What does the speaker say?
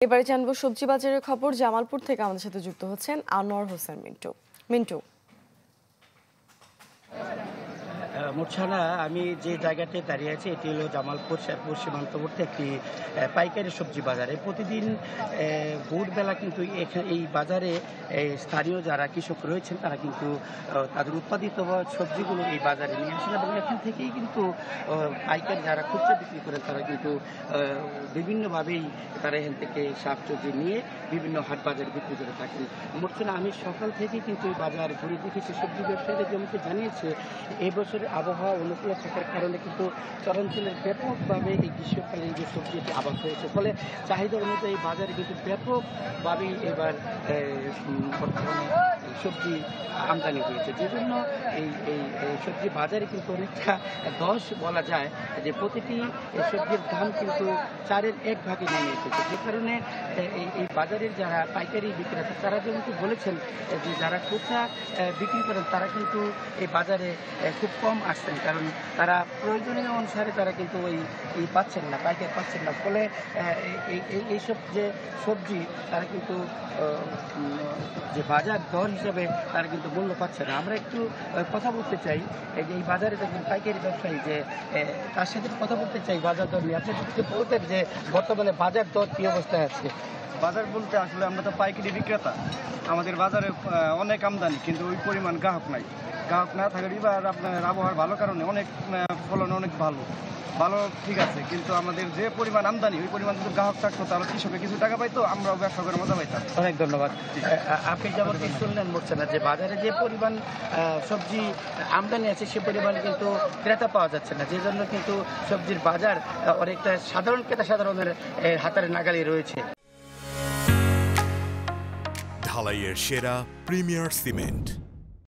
এবারে জানবো সবজি বাজারের খবর। জামালপুর থেকে আমাদের সাথে যুক্ত হচ্ছেন আনোয়ার হোসেন মিন্টু। মুর্ছানা, আমি যে জায়গাতে দাঁড়িয়ে আছি এটি হলো জামালপুর শেরপুর সীমান্তবর্তী একটি পাইকারি সবজি বাজারে। প্রতিদিন ভোরবেলা কিন্তু এই বাজারে স্থানীয় যারা কৃষক রয়েছেন তারা কিন্তু তাদের উৎপাদিত সবজিগুলো এই বাজারে নিয়ে আসেন এবং এখান থেকেই কিন্তু পাইকারি যারা খুচরা বিক্রি করেন তারা কিন্তু বিভিন্নভাবেই তারা এখান থেকে শাকসবজি নিয়ে বিভিন্ন হাট বাজারে বিক্রি করে থাকেন। মুর্ছানা, আমি সকাল থেকেই কিন্তু এই বাজার ঘুরে দেখেছি। সবজি ব্যবসায়ীরা যেমনটি জানিয়েছে এবছর আবহাওয়া অনুকূল থাকার কারণে কিন্তু চরাঞ্চলের ব্যাপকভাবে এই গ্রীষ্মকালীন যে সবজিটি আবাদ হয়েছে, ফলে চাহিদা অনুযায়ী বাজারে কিন্তু ব্যাপকভাবেই এবার বর্তমানে সবজি আমদানি হয়েছে, যে জন্য এই সবজি বাজারে কিন্তু অনেকটা দশ বলা যায় যে প্রতিটি সবজির দাম কিন্তু 4-এর 1 ভাগে নেমে এসেছে। যে কারণে এই বাজারের যারা পাইকারি বিক্রেতা তারা যেমনটি বলেছেন যে যারা খুচরা বিক্রি করেন তারা কিন্তু এই বাজারে খুব কম আসছেন, কারণ তারা প্রয়োজনীয় অনুসারে তারা কিন্তু এই পাচ্ছেন না, পাইকারি পাচ্ছেন না। ফলে এইসব যে সবজি তারা কিন্তু যে বাজার দর হিসাবে তারা কিন্তু মূল্য পাচ্ছে না। আমরা একটু কথা বলতে চাই যে এই বাজারে দেখবেন পাইকারি ব্যবসায়ী যে তার সাথে কথা বলতে চাই বাজার দর নিয়ে। আপনি যদি বলতেন যে বর্তমানে বাজার দর কী অবস্থায় আছে? বাজার বলতে আসলে আমরা তো পাইকারি বিক্রেতা, আমাদের বাজারে অনেক আমদানি কিন্তু ওই পরিমাণ গ্রাহক নাই। গ্রাহক না থাকার এবার আপনার আবহাওয়ার ভালো কারণে অনেক ফলন অনেক ভালো ঠিক আছে, কিন্তু আমাদের যে পরিমাণ আমদানি ওই পরিমাণ যদি গ্রাহক থাকতো তাহলে কৃষকে কিছু টাকা পাইতো, আমরাও ব্যবসা করে মজা পাইতাম। অনেক ধন্যবাদ। আপনি যেমন শুনলেন মোর্চানা, যে বাজারে যে পরিমাণ সবজি আমদানি আছে সে পরিমাণ কিন্তু ক্রেতা পাওয়া যাচ্ছে না, যে জন্য কিন্তু সবজির বাজার অনেকটা সাধারণ ক্রেতা সাধারণের হাতের নাগালে রয়েছে। ঢালাইয়ের সেরা প্রিমিয়ার সিমেন্ট।